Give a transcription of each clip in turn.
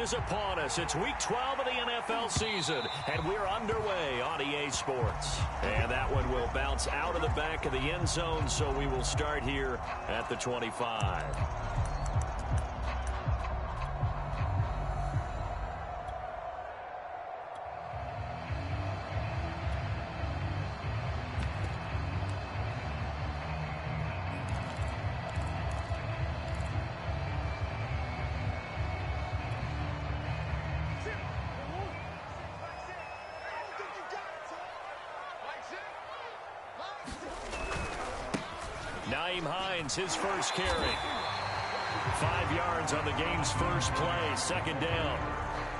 is upon us. It's Week 12 of the NFL season, and we're underway on EA Sports. And that one will bounce out of the back of the end zone, so we will start here at the 25. His first carry. 5 yards on the game's first play, second down.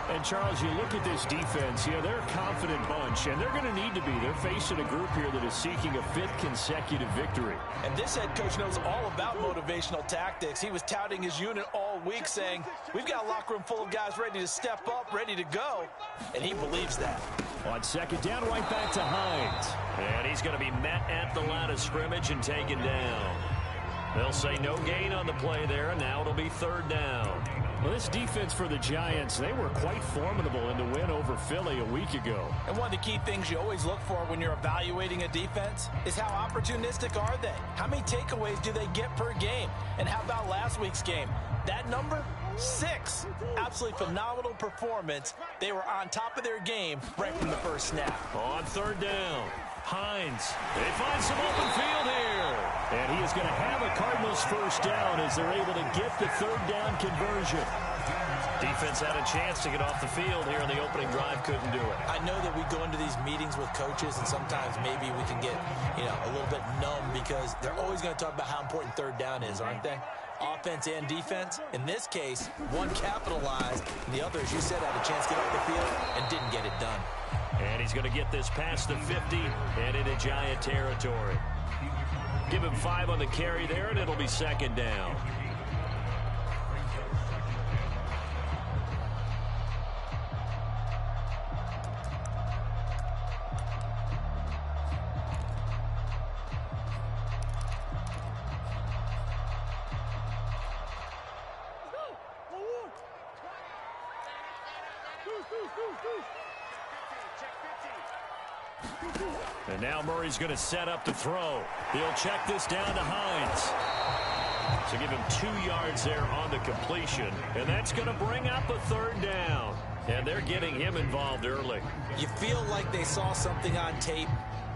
And, Charles, you look at this defense, they're a confident bunch, and they're going to need to be. They're facing a group here that is seeking a 5th consecutive victory. And this head coach knows all about motivational tactics. He was touting his unit all week, saying, we've got a locker room full of guys ready to step up, ready to go, and he believes that. On second down, right back to Hines. And he's going to be met at the line of scrimmage and taken down. They'll say no gain on the play there, and now it'll be third down. Well, this defense for the Giants, they were quite formidable in the win over Philly a week ago. And one of the key things you always look for when you're evaluating a defense is how opportunistic are they? How many takeaways do they get per game? And how about last week's game? That number? 6. Absolutely phenomenal performance. They were on top of their game right from the first snap. On third down, Hines. They find some open field here. And he is going to have a Cardinals first down as they're able to get the third down conversion. Defense had a chance to get off the field here in the opening drive, couldn't do it. I know that we go into these meetings with coaches, and sometimes maybe we can get, a little bit numb because they're always going to talk about how important third down is, aren't they? Offense and defense. In this case, one capitalized, and the other, as you said, had a chance to get off the field and didn't get it done. And he's going to get this past the 50 and into Giant territory. Give him 5 on the carry there, and it'll be second down. And now Murray's going to set up to throw. He'll check this down to Hines. So give him 2 yards there on the completion. And that's going to bring up a third down. And they're getting him involved early. You feel like they saw something on tape,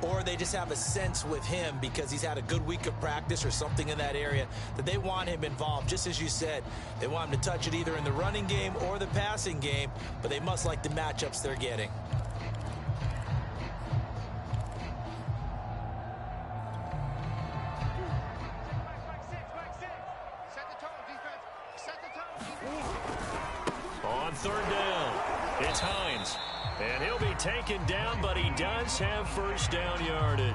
or they just have a sense with him because he's had a good week of practice or something in that area that they want him involved. Just as you said, they want him to touch it either in the running game or the passing game, but they must like the matchups they're getting. On third down, it's Hines. And he'll be taken down, but he does have first down yardage.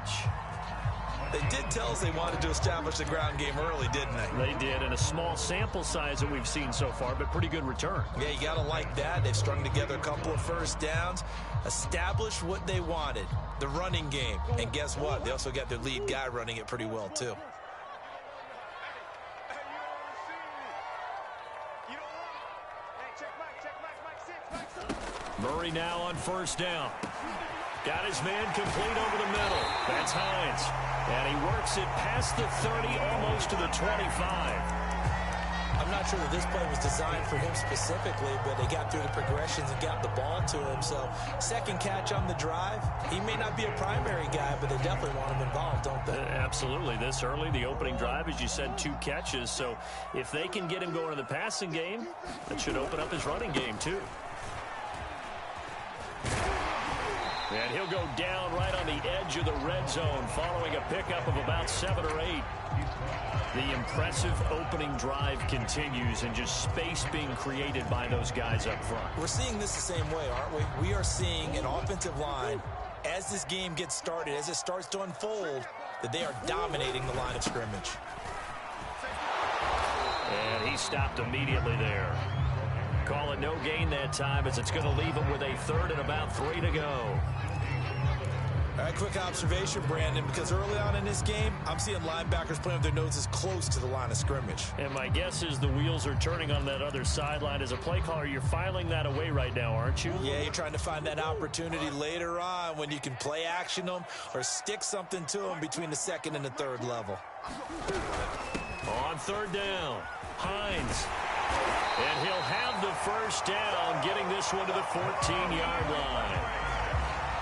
They did tell us they wanted to establish the ground game early, didn't they? They did, and a small sample size that we've seen so far, but pretty good return. Yeah, you got to like that. They've strung together a couple of first downs, established what they wanted, the running game. And guess what? They also got their lead guy running it pretty well, too. Murray now on first down. Got his man complete over the middle. That's Hines. And he works it past the 30, almost to the 25. I'm not sure that this play was designed for him specifically, but they got through the progressions and got the ball to him. So, second catch on the drive. He may not be a primary guy, but they definitely want him involved, don't they? Absolutely. This early, the opening drive, as you said, 2 catches. So, if they can get him going in the passing game, that should open up his running game, too. And he'll go down right on the edge of the red zone following a pickup of about 7 or 8. The impressive opening drive continues and just space being created by those guys up front. We're seeing this the same way, aren't we? We are seeing an offensive line, as this game gets started, as it starts to unfold, that they are dominating the line of scrimmage. And he stopped immediately there. Call it no gain that time as it's going to leave him with a third and about 3 to go. All right, quick observation, Brandon, because early on in this game, I'm seeing linebackers playing with their noses close to the line of scrimmage. And my guess is the wheels are turning on that other sideline. As a play caller, you're filing that away right now, aren't you? Yeah, you're trying to find that opportunity later on when you can play action them or stick something to them between the second and the third level. On third down, Hines. And he'll have the first down, getting this one to the 14-yard line.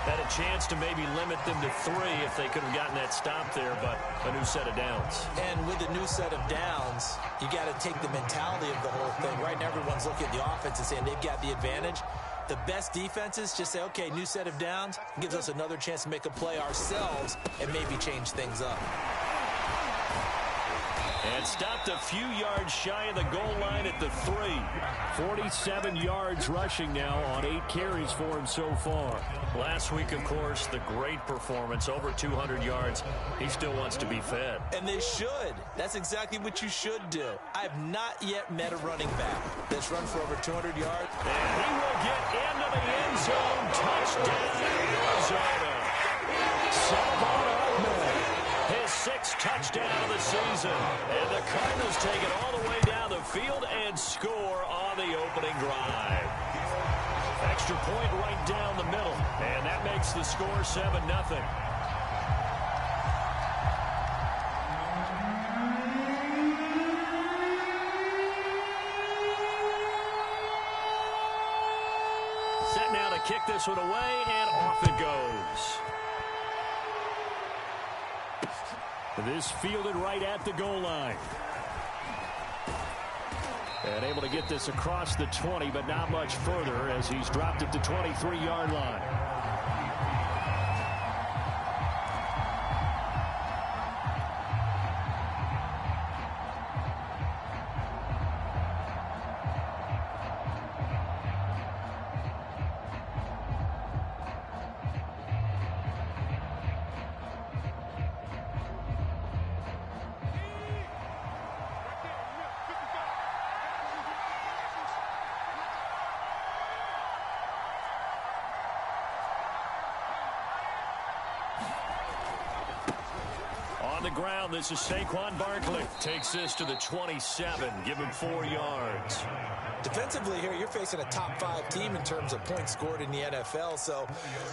Had a chance to maybe limit them to 3 if they could have gotten that stop there, but a new set of downs. And with a new set of downs, you got to take the mentality of the whole thing. Right now, everyone's looking at the offense and saying they've got the advantage. The best defenses just say, okay, new set of downs, gives us another chance to make a play ourselves and maybe change things up. And stopped a few yards shy of the goal line at the 3. 47 yards rushing now on 8 carries for him so far. Last week, of course, the great performance, over 200 yards. He still wants to be fed. And they should. That's exactly what you should do. I have not yet met a running back that's run for over 200 yards. And he will get into the end zone. Touchdown, Arizona. Salvon Ahmed, his 6th touchdown of the season. And the Cardinals take it all the way down the field and score on the opening drive. Extra point right down the middle. And that makes the score 7-0. Set now to kick this one away, and off it goes. This fielded right at the goal line. And able to get this across the 20, but not much further as he's dropped it to 23-yard line. The ground, this is Saquon Barkley. Takes this to the 27. Give him 4 yards. Defensively here, you're facing a top 5 team in terms of points scored in the NFL. So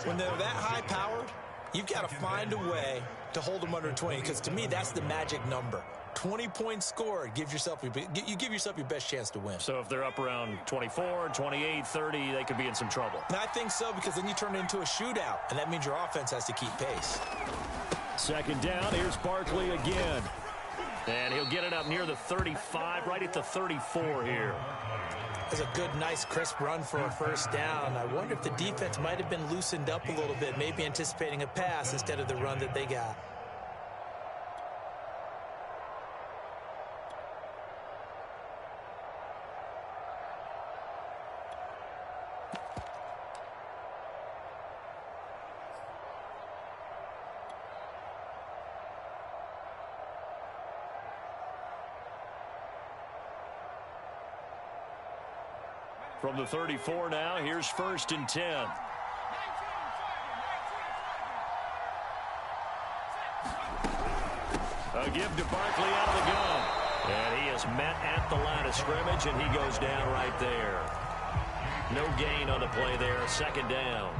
when they're that high-powered, you've got to find a way to hold them under 20. Because to me, that's the magic number. 20 points scored. You give yourself your best chance to win. So if they're up around 24, 28, 30, they could be in some trouble. And I think so, because then you turn it into a shootout. And that means your offense has to keep pace. Second down, here's Barkley again. And he'll get it up near the 35, right at the 34 here. That's a good, nice, crisp run for a first down. I wonder if the defense might have been loosened up a little bit, maybe anticipating a pass instead of the run that they got. From the 34 now, here's 1st and 10. A give to Barkley out of the gun. And he is met at the line of scrimmage, and he goes down right there. No gain on the play there, 2nd down.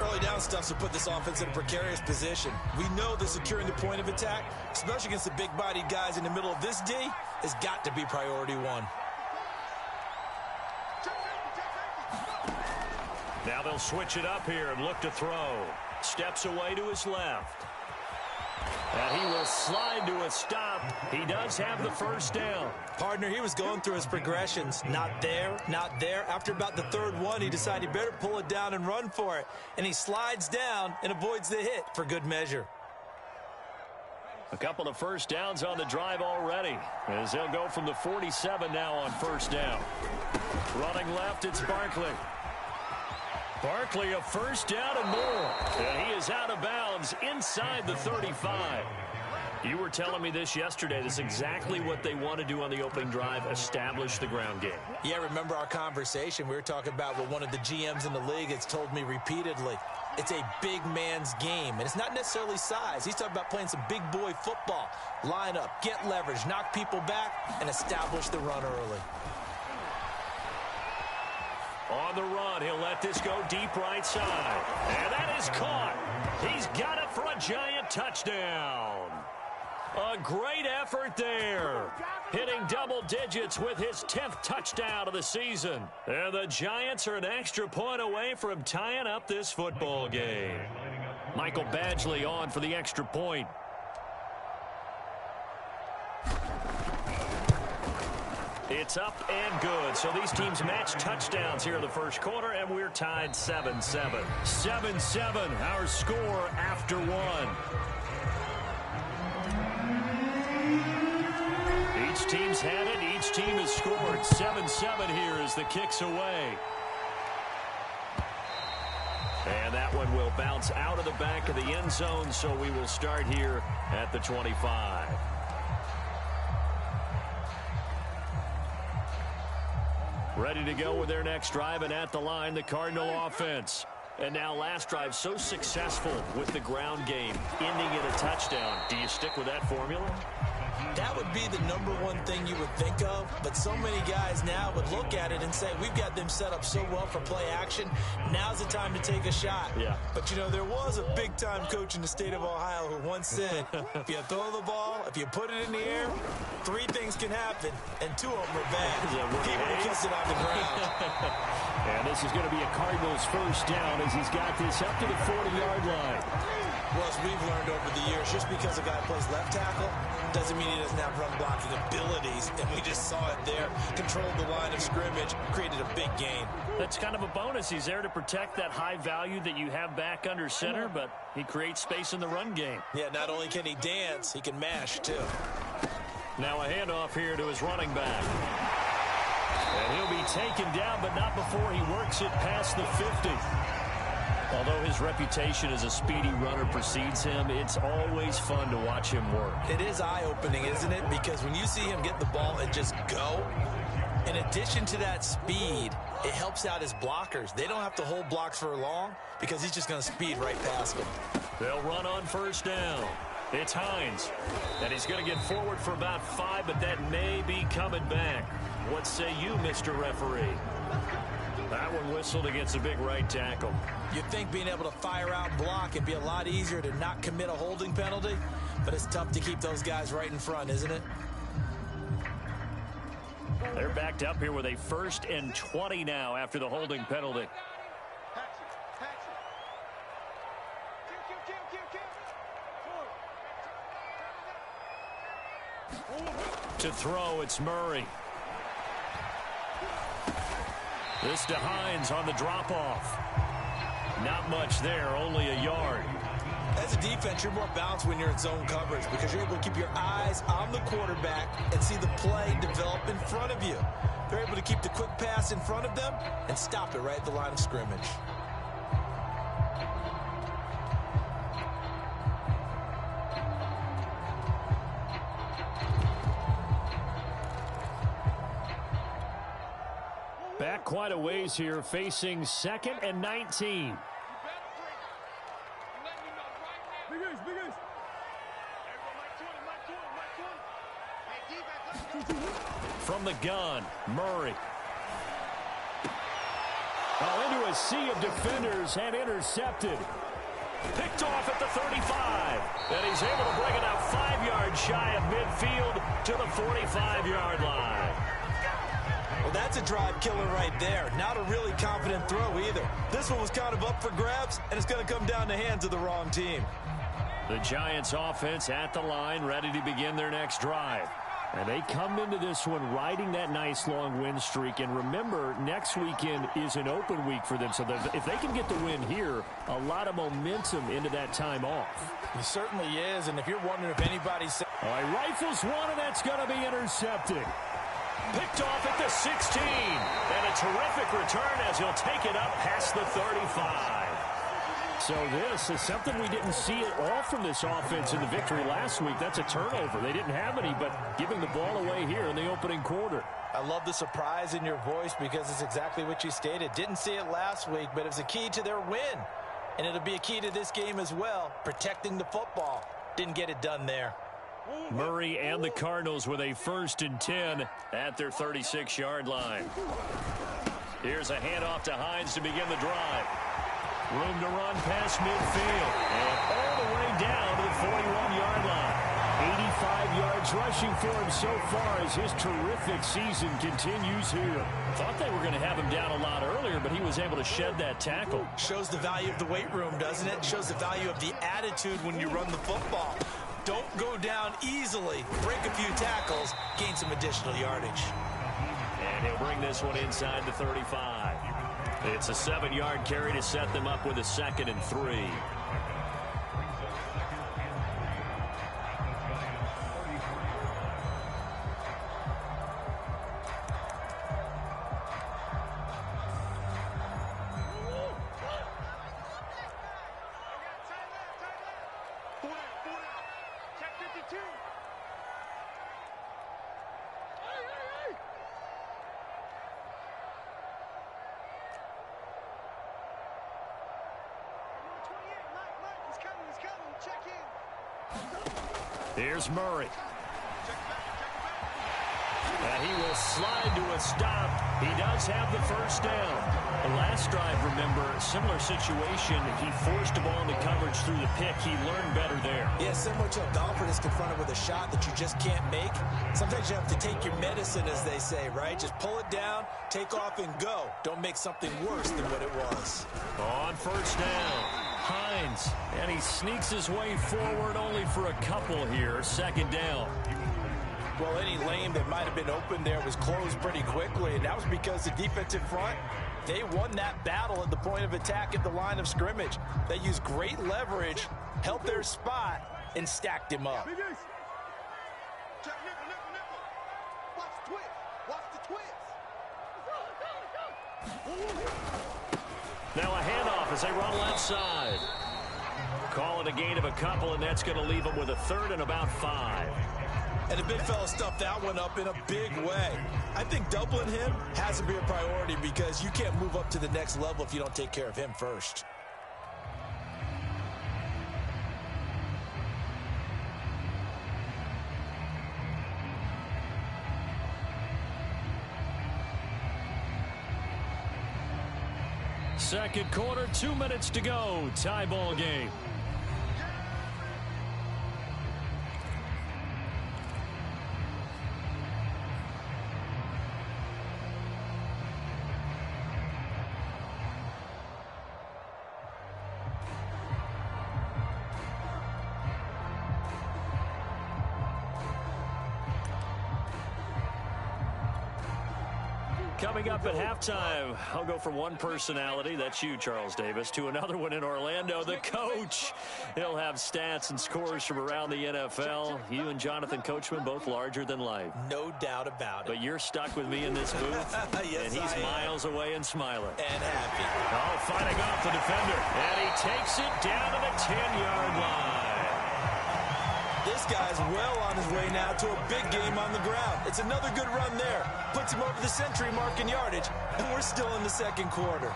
Early down stuff to put this offense in a precarious position. We know that securing the point of attack, especially against the big-bodied guys in the middle of this D, has got to be priority 1. Now they'll switch it up here and look to throw. Steps away to his left. And he will slide to a stop. He does have the first down. Partner, he was going through his progressions. Not there, not there. After about the 3rd one, he decided he better pull it down and run for it. And he slides down and avoids the hit for good measure. A couple of first downs on the drive already, as they'll go from the 47 now on 1st down. Running left, it's Barkley. Barkley, a first down and more. And he is out of bounds inside the 35. You were telling me this yesterday. This is exactly what they want to do on the opening drive, establish the ground game. Yeah, remember our conversation. We were talking about what one of the GMs in the league has told me repeatedly. It's a big man's game, and it's not necessarily size. He's talking about playing some big boy football. Line up, get leverage, knock people back, and establish the run early. On the run, he'll let this go deep right side. And that is caught. He's got it for a Giant touchdown. A great effort there. Hitting double digits with his 10th touchdown of the season. And the Giants are an extra point away from tying up this football game. Michael Badgley on for the extra point. It's up and good. So these teams match touchdowns here in the first quarter, and we're tied 7-7. 7-7, our score after one. Each team's had it. Each team has scored. 7-7 here as the kick's away. And that one will bounce out of the back of the end zone, so we will start here at the 25. Ready to go with their next drive, and at the line, the Cardinal offense. And now last drive so successful with the ground game, ending in a touchdown. Do you stick with that formula? That would be the number one thing you would think of, but so many guys now would look at it and say, we've got them set up so well for play action. Now's the time to take a shot. Yeah. But, you know, there was a big-time coach in the state of Ohio who once said, if you throw the ball, if you put it in the air, 3 things can happen, and 2 of them are bad. He would have kissed it on the ground. And this is going to be a Cardinals first down as he's got this up to the 40-yard line. Well, as we've learned over the years, just because a guy plays left tackle doesn't mean he doesn't have run-blocking abilities, and we just saw it there. Controlled the line of scrimmage, created a big gain. That's kind of a bonus. He's there to protect that high value that you have back under center, but he creates space in the run game. Yeah, not only can he dance, he can mash, too. Now a handoff here to his running back. And he'll be taken down, but not before he works it past the 50. Although his reputation as a speedy runner precedes him, it's always fun to watch him work. It is eye-opening, isn't it? Because when you see him get the ball and just go, in addition to that speed, it helps out his blockers. They don't have to hold blocks for long because he's just going to speed right past them. They'll run on first down. It's Hines. And he's going to get forward for about 5, but that may be coming back. What say you, Mr. Referee? That one whistled against a big right tackle. You'd think being able to fire out and block would be a lot easier to not commit a holding penalty, but it's tough to keep those guys right in front, isn't it? They're backed up here with a 1st and 20 now after the holding penalty. To throw, it's Murray. This to Hines on the drop-off. Not much there, only a yard. As a defense, you're more balanced when you're in zone coverage because you're able to keep your eyes on the quarterback and see the play develop in front of you. They're able to keep the quick pass in front of them and stop it right at the line of scrimmage. Back quite a ways here, facing 2nd and 19. From the gun, Murray. Into a sea of defenders and intercepted. Picked off at the 35. And he's able to bring it out 5 yards shy of midfield to the 45-yard line. Well, that's a drive killer right there. Not a really confident throw either. This one was kind of up for grabs, and it's going to come down the hands of the wrong team. The Giants offense at the line, ready to begin their next drive. And they come into this one riding that nice long win streak. And remember, next weekend is an open week for them. So if they can get the win here, a lot of momentum into that time off. It certainly is. And if you're wondering if anybody's... All right, rifles one, and that's going to be intercepted. Picked off at the 16. And a terrific return as he'll take it up past the 35. So this is something we didn't see at all from this offense in the victory last week. That's a turnover. They didn't have any, but giving the ball away here in the opening quarter. I love the surprise in your voice because it's exactly what you stated. Didn't see it last week, but it was a key to their win. And it'll be a key to this game as well, protecting the football. Didn't get it done there. Murray and the Cardinals with a 1st and 10 at their 36-yard line. Here's a handoff to Hines to begin the drive. Room to run past midfield. And all the way down to the 41-yard line. 85 yards rushing for him so far as his terrific season continues here. Thought they were going to have him down a lot earlier, but he was able to shed that tackle. Shows the value of the weight room, doesn't it? Shows the value of the attitude when you run the football. Don't go down easily. Break a few tackles. Gain some additional yardage. And he'll bring this one inside the 35. It's a 7-yard carry to set them up with a 2nd and 3. Here's Murray. And he will slide to a stop. He does have the 1st down. The last drive, remember, similar situation. He forced a ball into coverage through the pick. He learned better there. Yeah, similar to a golfer that's confronted with a shot that you just can't make. Sometimes you have to take your medicine, as they say, right? Just pull it down, take off, and go. Don't make something worse than what it was. On 1st down. Hines, and he sneaks his way forward only for a couple here. 2nd down. Well, any lane that might have been open there was closed pretty quickly, and that was because the defensive front, they won that battle at the point of attack at the line of scrimmage. They used great leverage, held their spot, and stacked him up. Now a handoff as they run left side. Call it a gain of a couple, and that's going to leave them with a 3rd and about 5. And the big fella stuffed that one up in a big way. I think doubling him has to be a priority because you can't move up to the next level if you don't take care of him first. Second quarter, 2 minutes to go. Tie ball game. Coming up at halftime, I'll go from one personality, that's you, Charles Davis, to another one in Orlando, the coach. He'll have stats and scores from around the NFL. You and Jonathan Coachman, both larger than life. No doubt about it. But you're stuck with me in this booth, yes, and he's miles away and smiling. And happy. Oh, fighting off the defender, and he takes it down to the 10-yard line. This guy's well on his way now to a big game on the ground. It's another good run there. Puts him over the century mark in yardage, and we're still in the second quarter.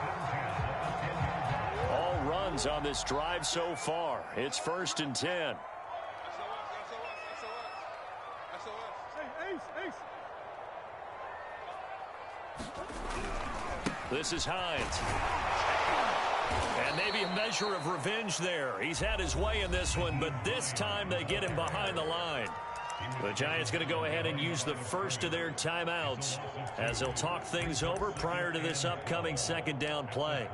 All runs on this drive so far. It's 1st and 10. This is Hines. And maybe a measure of revenge there. He's had his way in this one, but this time they get him behind the line. The Giants going to go ahead and use the first of their timeouts as they'll talk things over prior to this upcoming 2nd down play.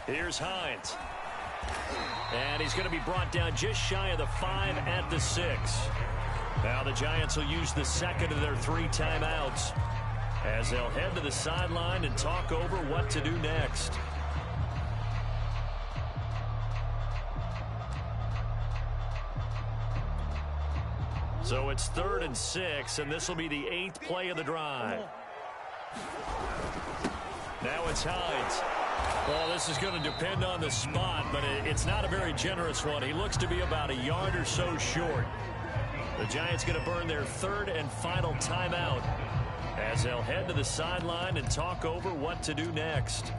Here's Hines. And he's going to be brought down just shy of the 5 at the 6. Now the Giants will use the second of their 3 timeouts as they'll head to the sideline and talk over what to do next. So it's 3rd and 6, and this will be the 8th play of the drive. Now it's Hines. Well, this is going to depend on the spot, but it's not a very generous one. He looks to be about a yard or so short. The Giants going to burn their third and final timeout as they'll head to the sideline and talk over what to do next.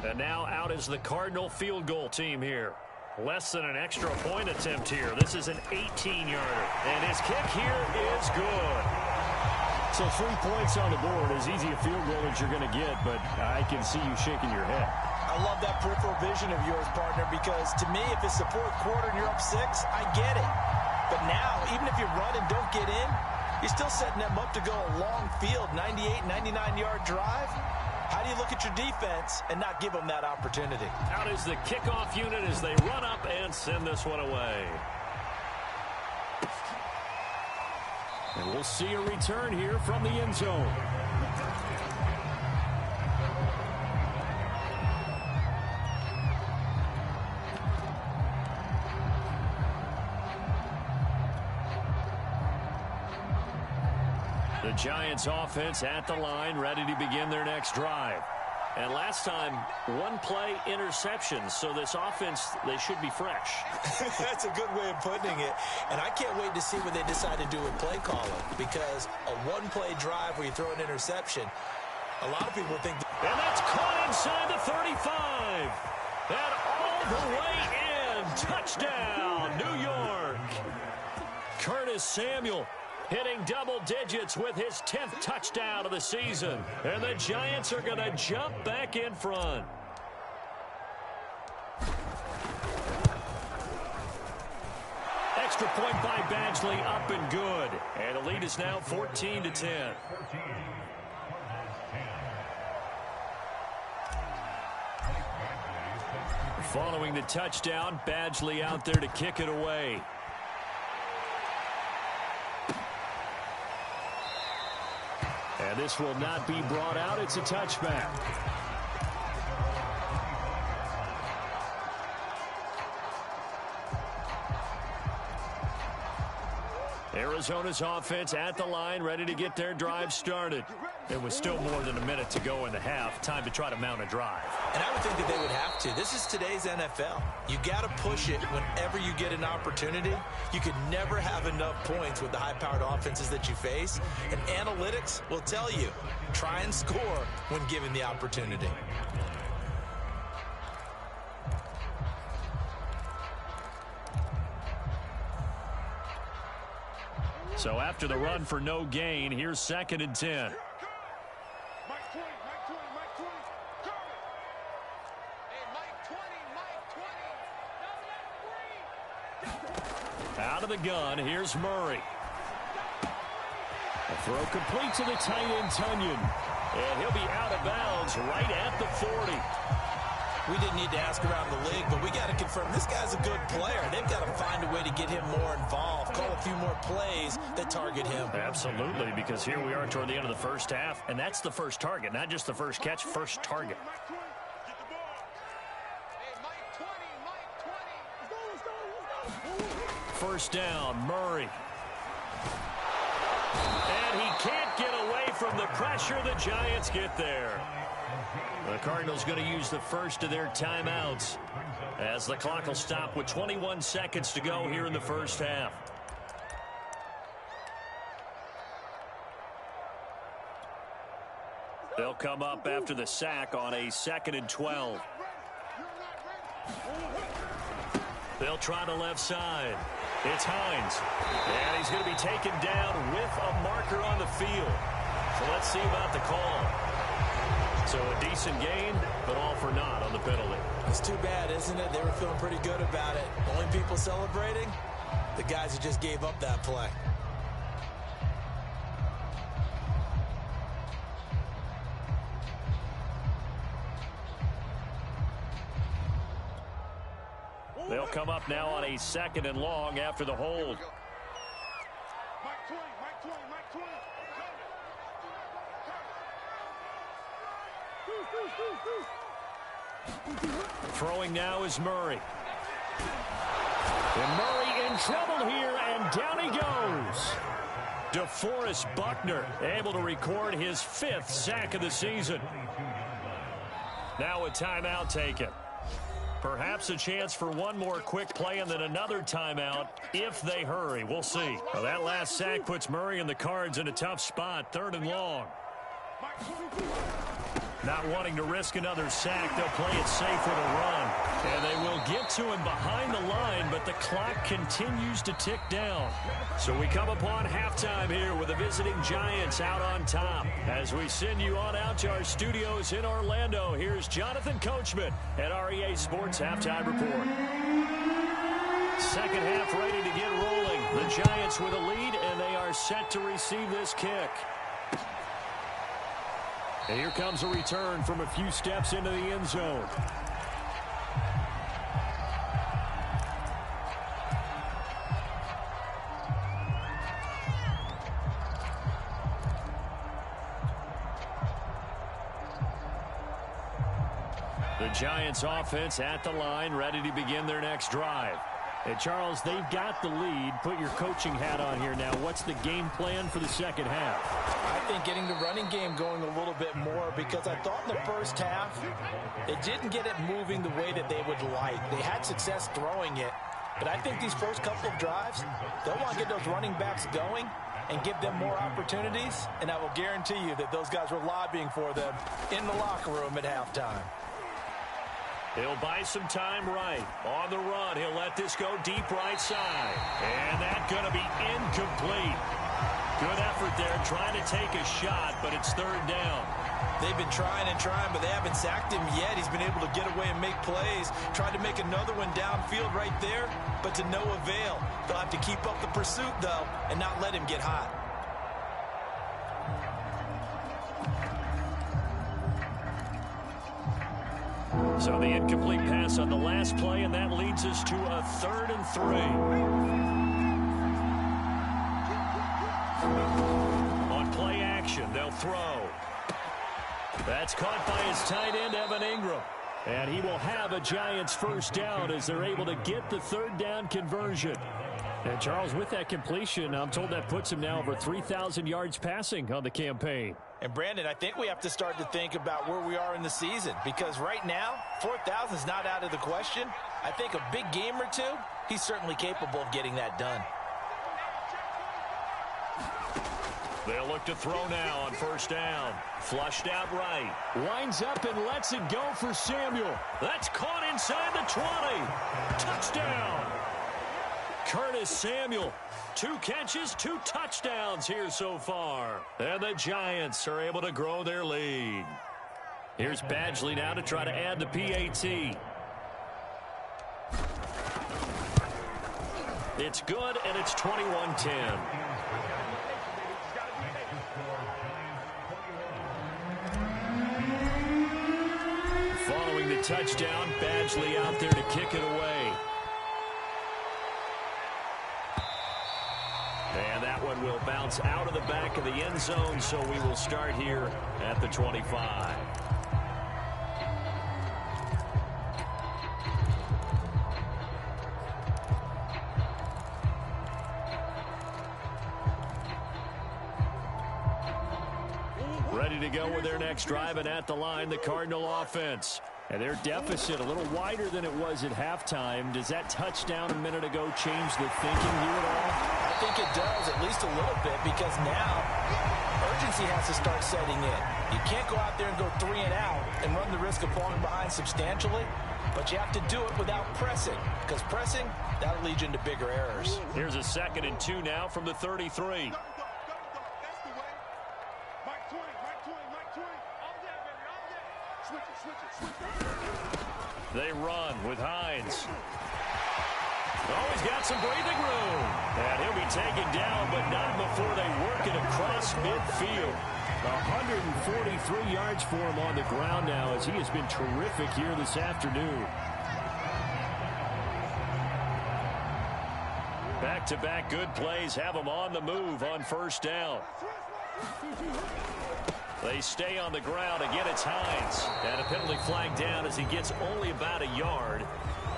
And now out is the Cardinal field goal team here. Less than an extra point attempt here. This is an 18-yarder. And his kick here is good. So 3 points on the board, as easy a field goal as you're going to get, but I can see you shaking your head. I love that peripheral vision of yours, partner, because to me, if it's the fourth quarter and you're up 6, I get it. But now, even if you run and don't get in, you're still setting them up to go a long field, 98, 99-yard drive. How do you look at your defense and not give them that opportunity? Out is the kickoff unit as they run up and send this one away. And we'll see a return here from the end zone. The Giants offense at the line, ready to begin their next drive. And last time, one play interception. So this offense, they should be fresh. That's a good way of putting it. And I can't wait to see what they decide to do with play calling. Because a one-play drive where you throw an interception, a lot of people think... And that's caught inside the 35. And all the way in. Touchdown, New York. Curtis Samuel hitting double digits with his 10th touchdown of the season. And the Giants are going to jump back in front. Extra point by Badgley, up and good. And the lead is now 14-10. Following the touchdown, Badgley out there to kick it away. And this will not be brought out. It's a touchback. Arizona's offense at the line, ready to get their drive started. It was still more than a minute to go in the half. Time to try to mount a drive. And I would think that they would have to. This is today's NFL. You got to push it whenever you get an opportunity. You could never have enough points with the high-powered offenses that you face. And analytics will tell you, try and score when given the opportunity. So after the run for no gain, here's 2nd and 10. Out of the gun, here's Murray. A throw complete to the tight end, Tunyon. And he'll be out of bounds right at the 40. We didn't need to ask around the league, but we got to confirm this guy's a good player. They've got to find a way to get him more involved, call a few more plays that target him. Absolutely, because here we are toward the end of the first half, and that's the first target, not just the first catch, first target. First down, Murray. And he can't get away from the pressure. The Giants get there. The Cardinals going to use the first of their timeouts as the clock will stop with 21 seconds to go here in the first half. They'll come up after the sack on a 2nd and 12. They'll try the left side. It's Hines. And he's going to be taken down with a marker on the field. So let's see about the call. So a decent gain, but all for naught on the penalty. It's too bad, isn't it? They were feeling pretty good about it. Only people celebrating, the guys who just gave up that play. They'll come up now on a 2nd and long after the hold. Throwing now is Murray. And Murray in trouble here, and down he goes. DeForest Buckner able to record his 5th sack of the season. Now a timeout taken. Perhaps a chance for one more quick play and then another timeout if they hurry. We'll see. Well, that last sack puts Murray and the Cards in a tough spot, 3rd and long. Not wanting to risk another sack, they'll play it safe with a run. And they will get to him behind the line, but the clock continues to tick down. So we come upon halftime here with the visiting Giants out on top. As we send you on out to our studios in Orlando, here's Jonathan Coachman at REA Sports Halftime Report. Second half ready to get rolling. The Giants with a lead, and they are set to receive this kick. And here comes a return from a few steps into the end zone. The Giants offense at the line, ready to begin their next drive. And Charles, they've got the lead. Put your coaching hat on here now. What's the game plan for the second half? I think getting the running game going a little bit more, because I thought in the first half they didn't get it moving the way that they would like. They had success throwing it, but I think these first couple of drives, they'll want to get those running backs going and give them more opportunities, and I will guarantee you that those guys were lobbying for them in the locker room at halftime. He'll buy some time right. On the run, he'll let this go deep right side. And that's going to be incomplete. Good effort there, trying to take a shot, but it's 3rd down. They've been trying and trying, but they haven't sacked him yet. He's been able to get away and make plays. Tried to make another one downfield right there, but to no avail. They'll have to keep up the pursuit, though, and not let him get hot. So the incomplete pass on the last play, and that leads us to a 3rd and 3. On play action, they'll throw. That's caught by his tight end, Evan Ingram. And he will have a Giants first down as they're able to get the 3rd down conversion. And Charles, with that completion, I'm told that puts him now over 3,000 yards passing on the campaign. And Brandon, I think we have to start to think about where we are in the season, because right now, 4,000 is not out of the question. I think a big game or two, he's certainly capable of getting that done. They'll look to throw now on first down. Flushed out right. Winds up and lets it go for Samuel. That's caught inside the 20. Touchdown. Curtis Samuel. 2 catches, 2 touchdowns here so far. And the Giants are able to grow their lead. Here's Badgley now to try to add the PAT. It's good, and it's 21-10. Following the touchdown, Badgley out there to kick it away. And that one will bounce out of the back of the end zone, so we will start here at the 25. Ready to go with their next drive, and at the line, the Cardinal offense. And their deficit a little wider than it was at halftime. Does that touchdown a minute ago change the thinking here at all? I think it does, at least a little bit, because now urgency has to start setting in. You can't go out there and go 3 and out and run the risk of falling behind substantially, but you have to do it without pressing, because pressing, that'll lead you into bigger errors. Here's a 2nd and 2 now from the 33. They run with Hines. Oh, he's got some breathing room. And he'll be taken down, but not before they work it across midfield. 143 yards for him on the ground now, as he has been terrific here this afternoon. Back-to-back good plays have him on the move on first down. They stay on the ground. Again, it's Hines. And a penalty flag down as he gets only about a yard.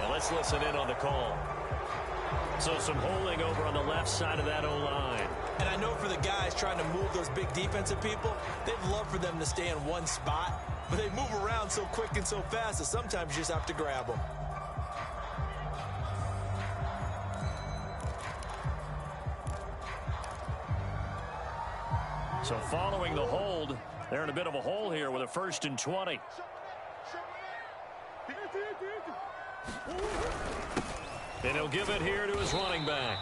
And let's listen in on the call. So some holding over on the left side of that O-line. And I know for the guys trying to move those big defensive people, they'd love for them to stay in one spot, but they move around so quick and so fast that sometimes you just have to grab them. So following the hold, they're in a bit of a hole here with a 1st and 20. And he'll give it here to his running back.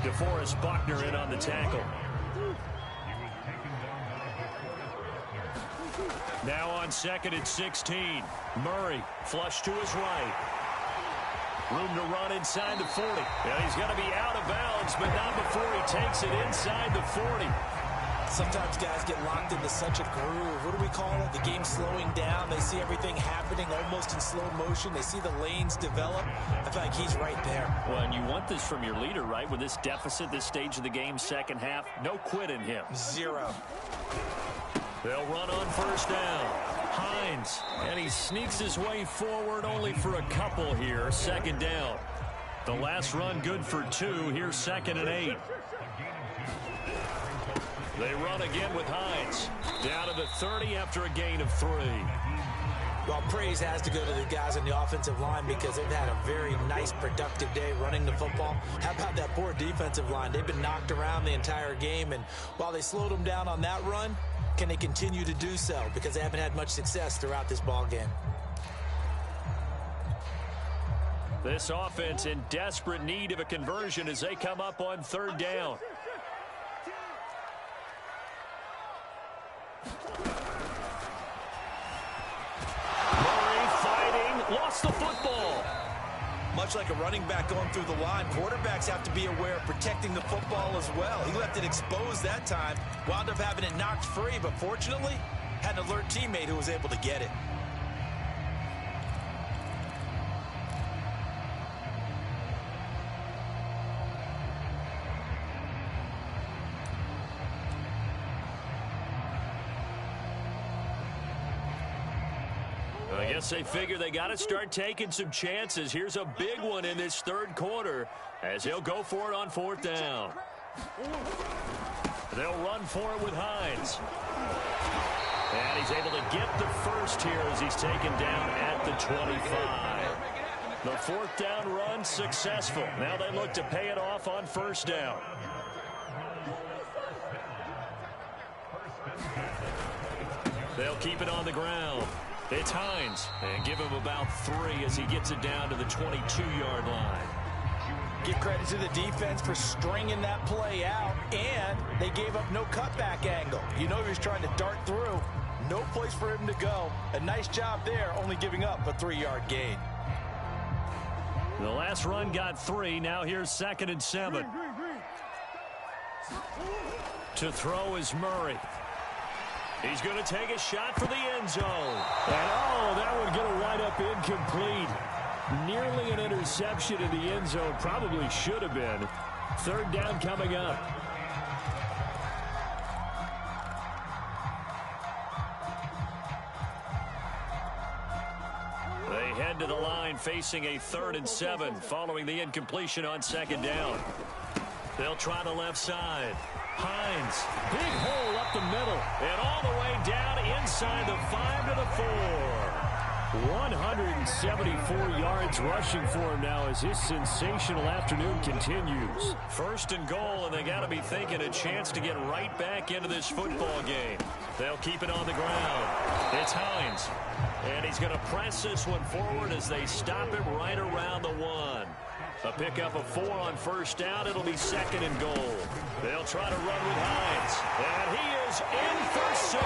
DeForest Buckner in on the tackle. Now on 2nd and 16. Murray flush to his right. Room to run inside the 40. And he's going to be out of bounds, but not before he takes it inside the 40. Sometimes guys get locked into such a groove. What do we call it? The game slowing down. They see everything happening almost in slow motion. They see the lanes develop. I feel like he's right there. Well, and you want this from your leader, right? With this deficit, this stage of the game, second half, no quit in him. 0. They'll run on 1st down. Hines, and he sneaks his way forward only for a couple here. 2nd down. The last run good for 2. Here's 2nd and 8. They run again with Hines. Down to the 30 after a gain of 3. Well, praise has to go to the guys on the offensive line because they've had a very nice, productive day running the football. How about that poor defensive line? They've been knocked around the entire game, and while they slowed them down on that run, can they continue to do so? Because they haven't had much success throughout this ball game. This offense in desperate need of a conversion as they come up on 3rd down. Murray fighting, lost the football. Much like a running back going through the line, quarterbacks have to be aware of protecting the football as well. He left it exposed that time, wound up having it knocked free, but fortunately, had an alert teammate who was able to get it. I guess they figure they got to start taking some chances. Here's a big one in this 3rd quarter as he'll go for it on 4th down. They'll run for it with Hines. And he's able to get the first here as he's taken down at the 25. The 4th down run successful. Now they look to pay it off on 1st down. They'll keep it on the ground. It's Hines, and give him about 3 as he gets it down to the 22-yard line. Give credit to the defense for stringing that play out, and they gave up no cutback angle. You know he was trying to dart through. No place for him to go. A nice job there, only giving up a 3-yard gain. The last run got 3. Now here's 2nd and 7. To throw is Murray. He's going to take a shot for the end zone. And, oh, that one going to wind up incomplete. Nearly an interception in the end zone. Probably should have been. 3rd down coming up. They head to the line facing a 3rd and 7 following the incompletion on 2nd down. They'll try the left side. Hines, big hole up the middle, and all the way down inside the 5 to the 4. 174 yards rushing for him now as his sensational afternoon continues. 1st and goal, and they got to be thinking a chance to get right back into this football game. They'll keep it on the ground. It's Hines, and he's going to press this one forward as they stop him right around the 1. A pickup of 4 on 1st down. It'll be 2nd and goal. They'll try to run with Hines. And he is in for 6.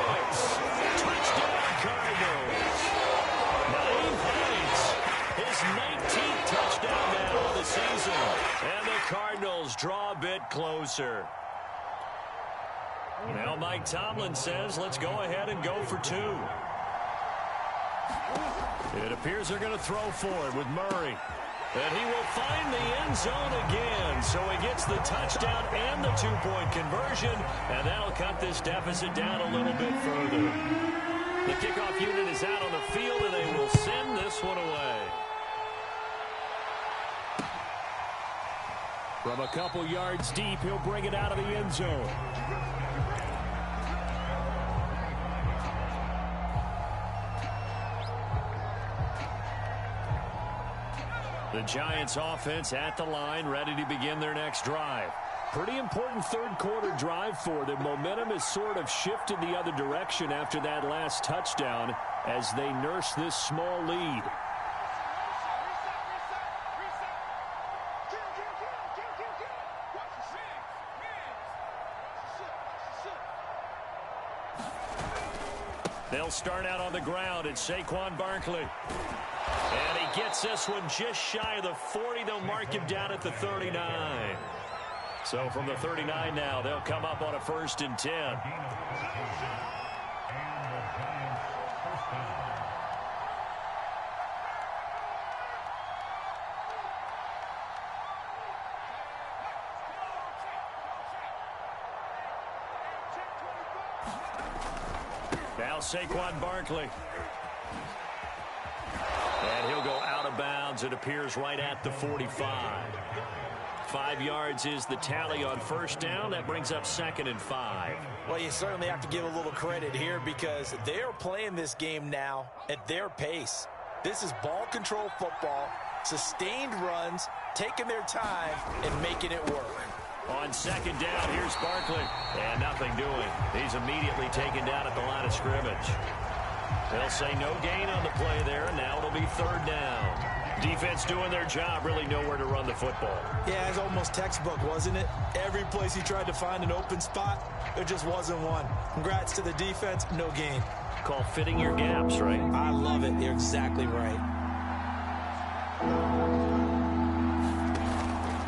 Touchdown, Cardinals. Naeem Hines, his 19th touchdown now of the season. And the Cardinals draw a bit closer. Now Mike Tomlin says, let's go ahead and go for 2. It appears they're going to throw for it with Murray. And he will find the end zone again. So he gets the touchdown and the 2-point conversion. And that'll cut this deficit down a little bit further. The kickoff unit is out on the field, and they will send this one away. From a couple yards deep, he'll bring it out of the end zone. The Giants offense at the line, ready to begin their next drive. Pretty important third quarter drive for them. Momentum has sort of shifted the other direction after that last touchdown as they nurse this small lead. They'll start out on the ground. It's Saquon Barkley. And he gets this one just shy of the 40. They'll mark him down at the 39. So from the 39 now, they'll come up on a 1st and 10. Now Saquon Barkley. And he'll go out of bounds. It appears right at the 45. 5 yards is the tally on 1st down. That brings up 2nd and 5. Well, you certainly have to give a little credit here because they are playing this game now at their pace. This is ball control football, sustained runs, taking their time, and making it work. On 2nd down, here's Barkley. And nothing doing. He's immediately taken down at the line of scrimmage. They'll say no gain on the play there. Now it'll be 3rd down. Defense doing their job, really nowhere to run the football. Yeah, it's almost textbook, wasn't it? Every place he tried to find an open spot, there just wasn't one. Congrats to the defense, no gain. Called fitting your gaps, right? I love it. You're exactly right.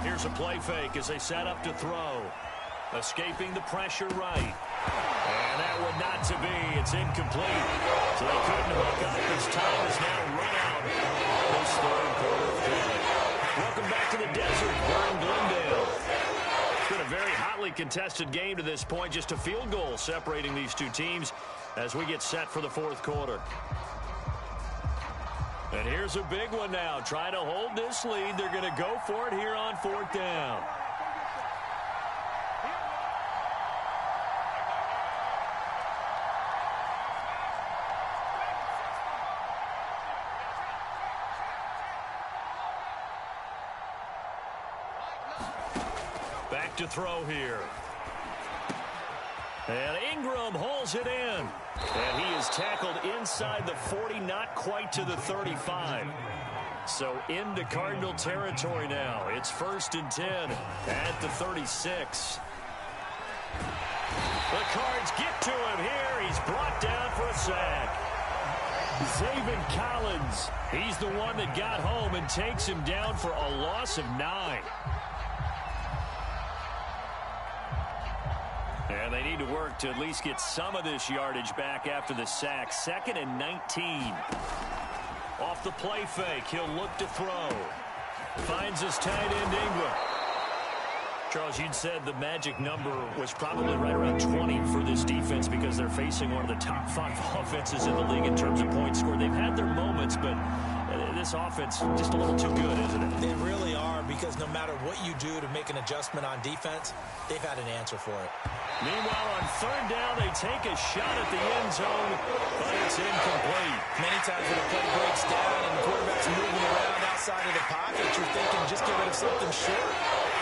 Here's a play fake as they set up to throw. Escaping the pressure right. And that would not to be. It's incomplete. So they couldn't hook up. His time is now run out. This 3rd quarter play. Welcome back to the desert. We're in Glendale. It's been a very hotly contested game to this point. Just a field goal separating these two teams as we get set for the 4th quarter. And here's a big one now. Trying to hold this lead. They're going to go for it here on 4th down. Back to throw here. And Ingram hauls it in. And he is tackled inside the 40, not quite to the 35. So into Cardinal territory now. It's 1st and 10 at the 36. The Cards get to him here. He's brought down for a sack. Zaven Collins, he's the one that got home and takes him down for a loss of 9. And they need to work to at least get some of this yardage back after the sack. 2nd and 19. Off the play fake, he'll look to throw. Finds his tight end Ingram. Charles, you'd said the magic number was probably right around 20 for this defense because they're facing one of the top 5 offenses in the league in terms of points scored. They've had their moments, but this offense just a little too good, isn't it? They really are, because no matter what you do to make an adjustment on defense, they've had an answer for it. Meanwhile, on 3rd down, they take a shot at the end zone, but it's incomplete. Many times when the play breaks down and the quarterback's moving around outside of the pocket, you're thinking just get rid of something short.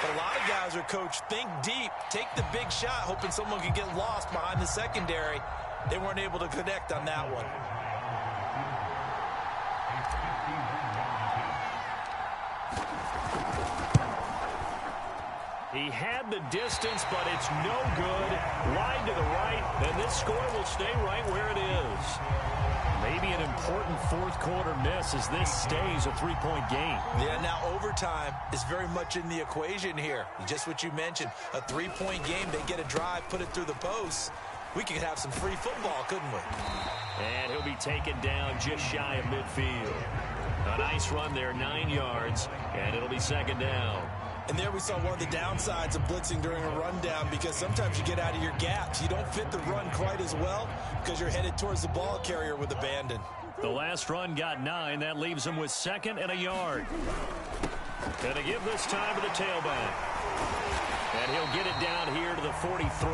But a lot of guys are coached, think deep, take the big shot, hoping someone can get lost behind the secondary. They weren't able to connect on that one. He had the distance, but it's no good. Wide to the right, and this score will stay right where it is. Maybe an important 4th quarter miss as this stays a 3-point game. Yeah, now overtime is very much in the equation here. Just what you mentioned, a 3-point game. They get a drive, put it through the posts. We could have some free football, couldn't we? And he'll be taken down just shy of midfield. A nice run there, 9 yards, and it'll be 2nd down. And there we saw one of the downsides of blitzing during a rundown, because sometimes you get out of your gaps. You don't fit the run quite as well because you're headed towards the ball carrier with abandon. The last run got 9. That leaves him with 2nd and a yard. Gonna give this time to the tailback. And he'll get it down here to the 43.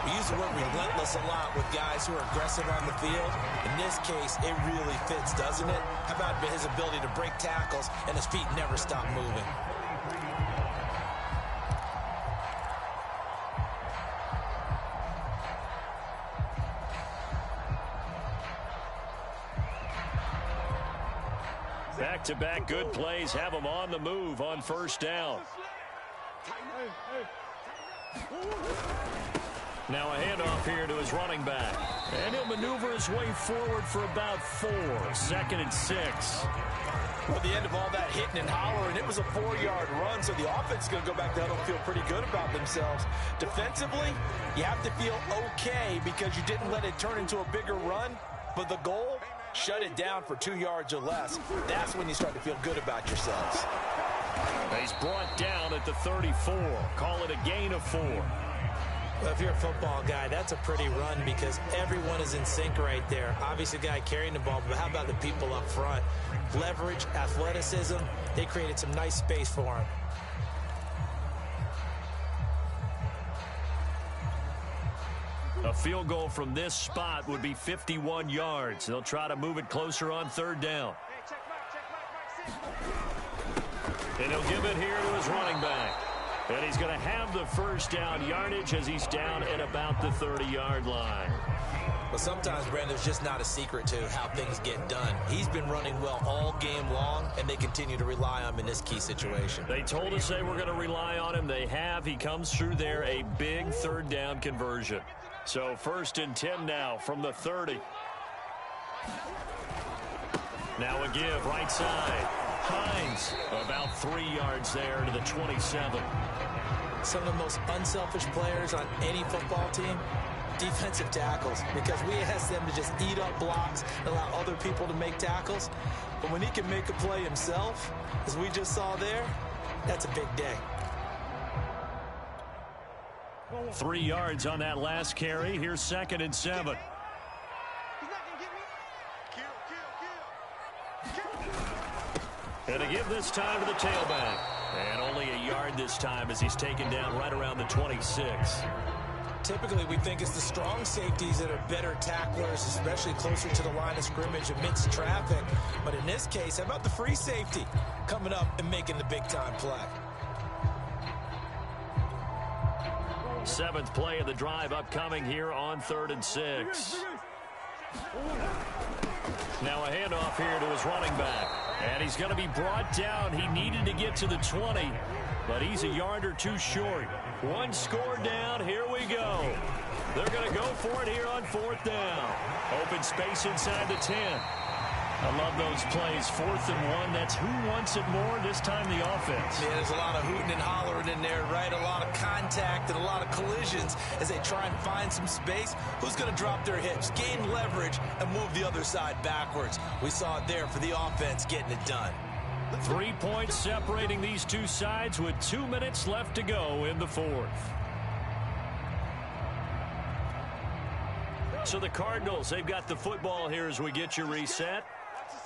We use the word relentless a lot with guys who are aggressive on the field. In this case, it really fits, doesn't it? How about his ability to break tackles and his feet never stop moving? Back-to-back good plays have him on the move on first down. Now a handoff here to his running back. And he'll maneuver his way forward for about 4. 2nd and 6. Well, at the end of all that hitting and hollering, it was a 4-yard run, so the offense is going to go back to huddle and feel pretty good about themselves. Defensively, you have to feel okay because you didn't let it turn into a bigger run, but the goal, shut it down for 2 yards or less. That's when you start to feel good about yourselves. He's brought down at the 34. Call it a gain of 4. Well, if you're a football guy, that's a pretty run because everyone is in sync right there. Obviously, the guy carrying the ball, but how about the people up front? Leverage, athleticism, they created some nice space for him. A field goal from this spot would be 51 yards. They'll try to move it closer on 3rd down. And he'll give it here to his running back. And he's going to have the first down yardage as he's down at about the 30-yard line. But sometimes, Brandon, there's just not a secret to how things get done. He's been running well all game long, and they continue to rely on him in this key situation. They told us they were going to rely on him. They have. He comes through there, a big 3rd down conversion. So 1st and 10 now from the 30. Now a give right side. Hines about 3 yards there to the 27. Some of the most unselfish players on any football team, defensive tackles, because we ask them to just eat up blocks and allow other people to make tackles. But when he can make a play himself, as we just saw there, that's a big day. 3 yards on that last carry. Here's 2nd and 7. And a give this time to the tailback. And only a yard this time as he's taken down right around the 26. Typically, we think it's the strong safeties that are better tacklers, especially closer to the line of scrimmage amidst traffic. But in this case, how about the free safety coming up and making the big-time play? 7th play of the drive upcoming here on 3rd and 6. Now a handoff here to his running back. And he's going to be brought down. He needed to get to the 20, but he's a yard or 2 short. 1 score down. Here we go. They're going to go for it here on 4th down. Open space inside the 10. I love those plays. 4th and 1. That's who wants it more, this time the offense. Yeah, there's a lot of hooting and hollering in there, right? A lot of contact and a lot of collisions as they try and find some space. Who's going to drop their hips, gain leverage, and move the other side backwards? We saw it there for the offense getting it done. 3 points separating these two sides with 2 minutes left to go in the 4th. So the Cardinals, they've got the football here as we get you reset.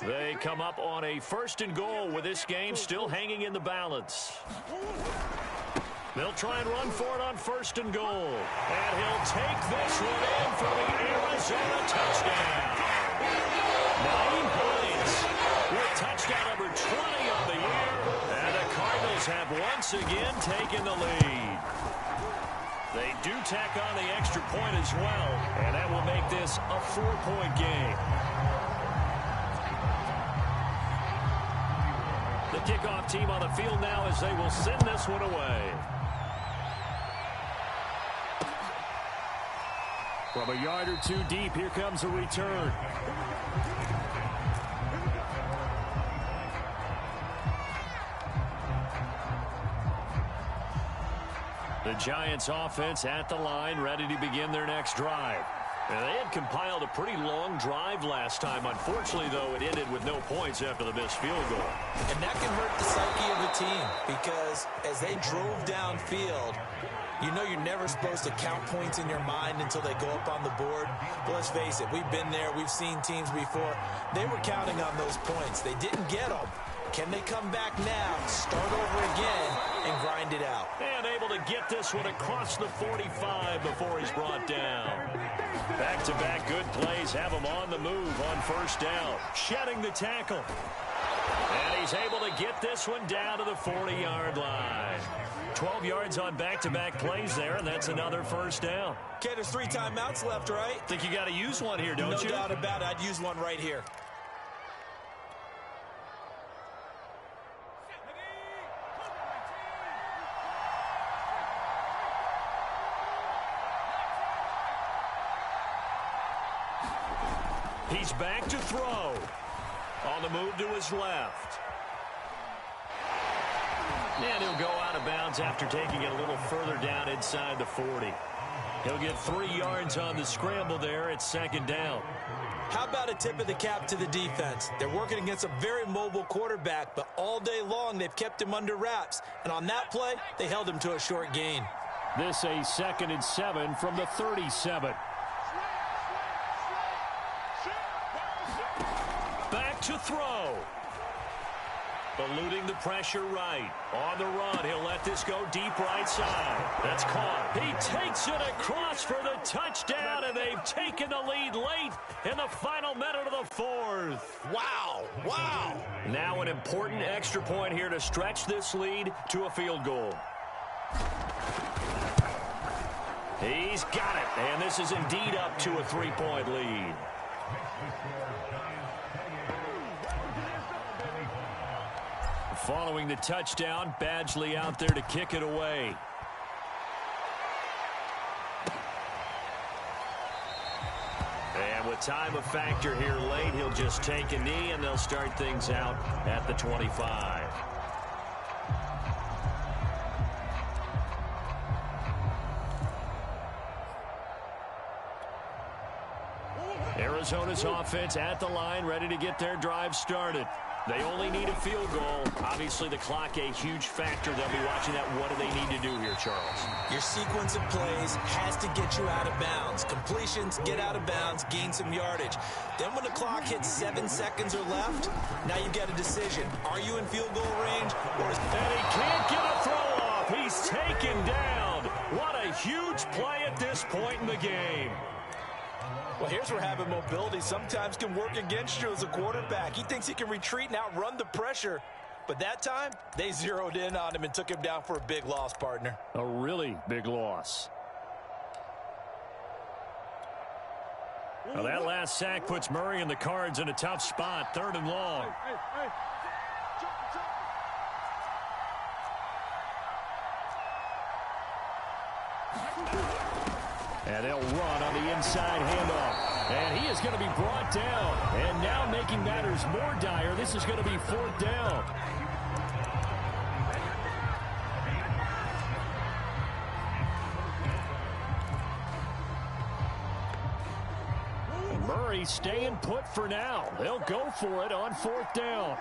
They come up on a 1st and goal with this game still hanging in the balance. They'll try and run for it on 1st and goal. And he'll take this one in for the Arizona touchdown. Naeem Hines with touchdown number 20 on the year. And the Cardinals have once again taken the lead. They do tack on the extra point as well. And that will make this a 4-point game. The kickoff team on the field now as they will send this one away. From a yard or 2 deep, here comes a return. The Giants offense at the line, ready to begin their next drive. And they had compiled a pretty long drive last time. Unfortunately, though, it ended with no points after the missed field goal. And that can hurt the psyche of the team because as they drove downfield, you know you're never supposed to count points in your mind until they go up on the board. But let's face it, we've been there. We've seen teams before. They were counting on those points. They didn't get them. Can they come back now, start over again, and grind it out. And able to get this one across the 45 before he's brought down. Back-to-back good plays have him on the move on first down. Shedding the tackle. And he's able to get this one down to the 40-yard line. 12 yards on back-to-back plays there, and that's another first down. Okay, there's 3 timeouts left, right? Think you got to use one here, don't you? No doubt about it. I'd use one right here. He's back to throw. On the move to his left. And he'll go out of bounds after taking it a little further down inside the 40. He'll get 3 yards on the scramble there. It's second down. How about a tip of the cap to the defense? They're working against a very mobile quarterback, but all day long they've kept him under wraps. And on that play, they held him to a short gain. This a 2nd and 7 from the 37. Back to throw. Eluding the pressure right. On the run, he'll let this go deep right side. That's caught. He takes it across for the touchdown, and they've taken the lead late in the final minute of the 4th. Wow, wow. Now an important extra point here to stretch this lead to a field goal. He's got it, and this is indeed up to a 3-point lead. Following the touchdown, Badgley out there to kick it away. And with time a factor here late, he'll just take a knee, and they'll start things out at the 25. Arizona's offense at the line, ready to get their drive started. They only need a field goal. Obviously, the clock a huge factor. They'll be watching that. What do they need to do here, Charles? Your sequence of plays has to get you out of bounds. Completions, get out of bounds, gain some yardage. Then when the clock hits 7 seconds or left, now you've got a decision. Are you in field goal range? And he can't get a throw off. He's taken down. What a huge play at this point in the game. Well, here's where having mobility sometimes can work against you as a quarterback. He thinks he can retreat and outrun the pressure. But that time, they zeroed in on him and took him down for a big loss, partner. A really big loss. Well, that last sack puts Murray and the Cards in a tough spot, 3rd and long. And they'll run on the inside handoff. And he is going to be brought down. And now making matters more dire, this is going to be 4th down. And Murray staying put for now. They'll go for it on 4th down.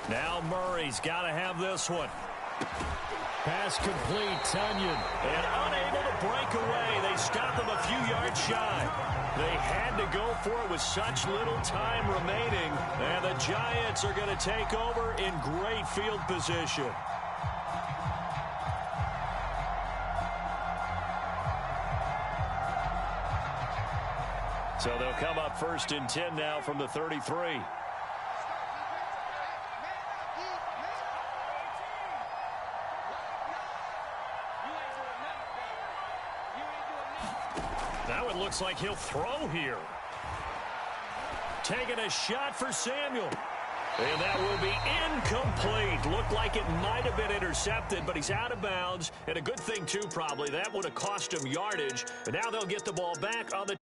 Now Murray's got to have this one. Pass complete, Tunyon. And unable to break away. They stop him a few yards shy. They had to go for it with such little time remaining. And the Giants are going to take over in great field position. So they'll come up 1st and 10 now from the 33. Now it looks like he'll throw here. Taking a shot for Samuel. And that will be incomplete. Looked like it might have been intercepted, but he's out of bounds. And a good thing, too, probably. That would have cost him yardage. But now they'll get the ball back on the